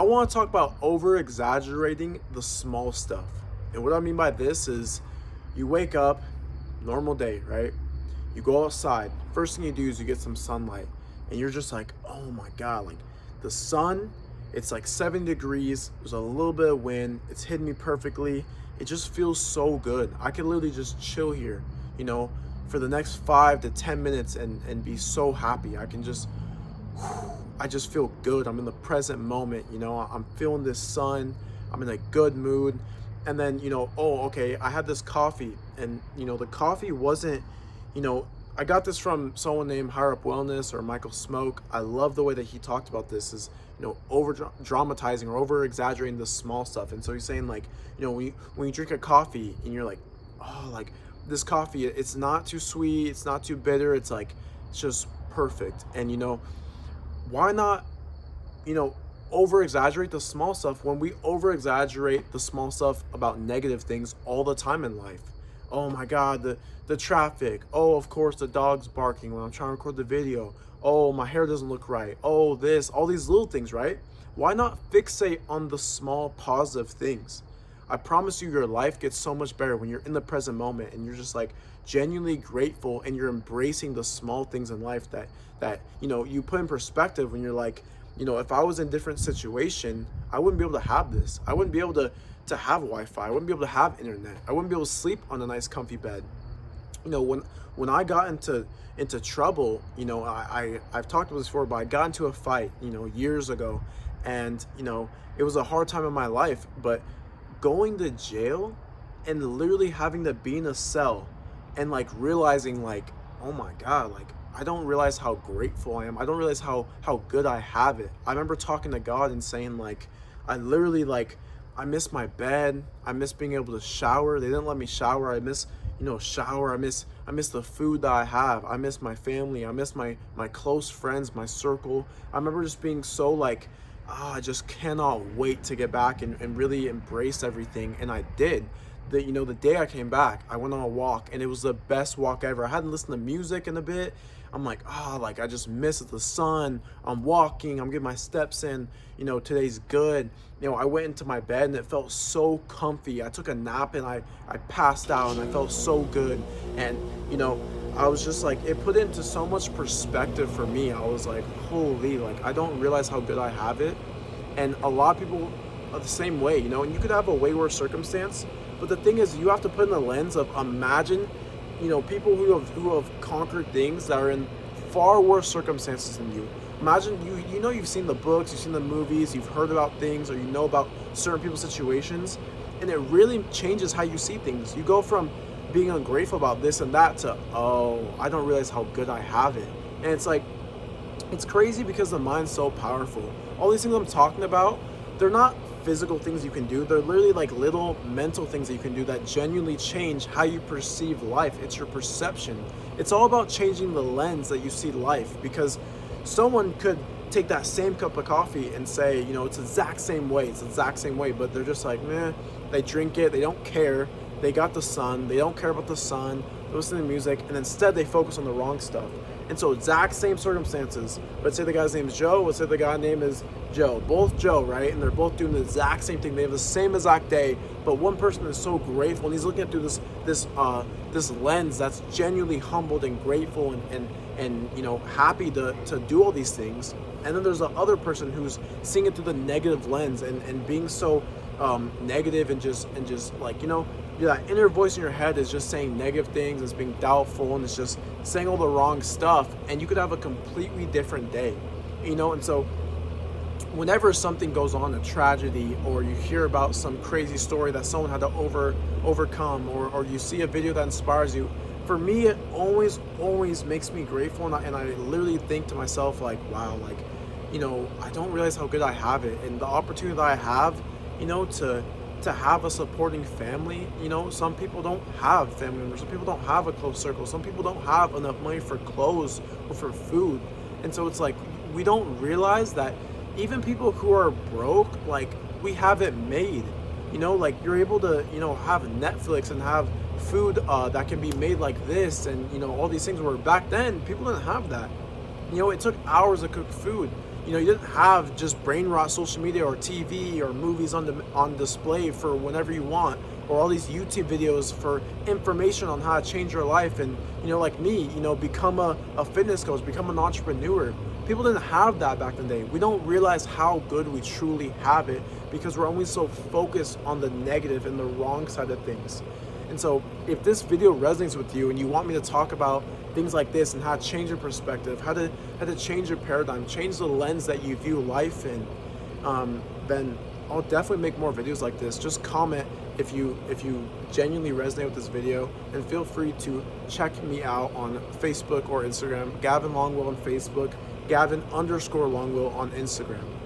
I want to talk about over exaggerating the small stuff. And what I mean by this is you wake up, normal day, right? You go outside. First thing you do is you get some sunlight. And you're just like, oh my God, like the sun, it's like 70 degrees. There's a little bit of wind. It's hitting me perfectly. It just feels so good. I could literally just chill here, for the next 5 to 10 minutes and be so happy. I just feel good. I'm in the present moment, I'm feeling this sun. I'm in a good mood. And then, oh, okay, I had this coffee and, the coffee wasn't, I got this from someone named Higher Up Wellness or Michael Smoke. I love the way that he talked about this is, over dramatizing or over exaggerating the small stuff. And so he's saying like, when you drink a coffee and you're like, oh, like this coffee, it's not too sweet. It's not too bitter. It's like, it's just perfect. And, why not, over exaggerate the small stuff when we over exaggerate the small stuff about negative things all the time in life? Oh my God, the traffic. Oh, of course, the dog's barking when I'm trying to record the video. Oh, my hair doesn't look right. Oh, this, all these little things, right? Why not fixate on the small positive things? I promise you, your life gets so much better when you're in the present moment and you're just like genuinely grateful and you're embracing the small things in life that you put in perspective when you're like, if I was in a different situation, I wouldn't be able to have this. I wouldn't be able to have Wi-Fi. I wouldn't be able to have internet. I wouldn't be able to sleep on a nice comfy bed. When I got into trouble, I've talked about this before, but I got into a fight, years ago, and it was a hard time in my life, but going to jail and literally having to be in a cell and like realizing like, oh my God, like I don't realize how grateful I am. I don't realize how good I have it. I remember talking to God and saying like, I literally like, I miss my bed. I miss being able to shower. They didn't let me shower. I miss, shower. I miss the food that I have. I miss my family. I miss my close friends, my circle. I remember just being so like, I just cannot wait to get back and really embrace everything. And I did. The day I came back, I went on a walk and it was the best walk ever. I hadn't listened to music in a bit. I'm like, like I just miss the sun. I'm walking, I'm getting my steps in, today's good. I went into my bed and it felt so comfy. I took a nap and I passed out and I felt so good. And, I was just like, it put into so much perspective for me. I was like, holy, like I don't realize how good I have it. And a lot of people are the same way, and you could have a way worse circumstance. But the thing is, you have to put in the lens of imagine, people who have conquered things that are in far worse circumstances than you. Imagine you've seen the books, you've seen the movies, you've heard about things, or you know about certain people's situations, and it really changes how you see things. You go from being ungrateful about this and that to, oh, I don't realize how good I have it. And it's like, it's crazy because the mind's so powerful. All these things I'm talking about, they're not physical things you can do. They're literally like little mental things that you can do that genuinely change how you perceive life. It's your perception. It's all about changing the lens that you see life, because someone could take that same cup of coffee and say, it's the exact same way, but they're just like, meh, they drink it, they don't care. They got the sun, they don't care about the sun, they listen to music, and instead they focus on the wrong stuff. And so exact same circumstances. Let's say the guy's name is Joe, let's say the guy's name is Joe. Both Joe, right? And they're both doing the exact same thing. They have the same exact day, but one person is so grateful and he's looking at through this lens that's genuinely humbled and grateful and happy to do all these things. And then there's the other person who's seeing it through the negative lens and being so negative and just like, that inner voice in your head is just saying negative things, it's being doubtful, and it's just saying all the wrong stuff, and you could have a completely different day, and so whenever something goes on, a tragedy, or you hear about some crazy story that someone had to overcome, or you see a video that inspires you, for me, it always makes me grateful, and I literally think to myself like, wow, like, I don't realize how good I have it, and the opportunity that I have, to have a supporting family. Some people don't have family members, some people don't have a close circle, some people don't have enough money for clothes or for food. And so it's like, we don't realize that even people who are broke, like, we have it made. Like, you're able to, have Netflix and have food that can be made like this, and all these things, where back then people didn't have that. It took hours to cook food. You didn't have just brain rot social media or TV or movies on display for whenever you want, or all these YouTube videos for information on how to change your life. And like me, become a fitness coach, become an entrepreneur. People didn't have that back in the day. We don't realize how good we truly have it because we're only so focused on the negative and the wrong side of things. And so if this video resonates with you and you want me to talk about things like this and how to change your perspective, how to change your paradigm, change the lens that you view life in, then I'll definitely make more videos like this. Just comment if you genuinely resonate with this video, and feel free to check me out on Facebook or Instagram. Gavin Longwell on Facebook, Gavin_Longwell on Instagram.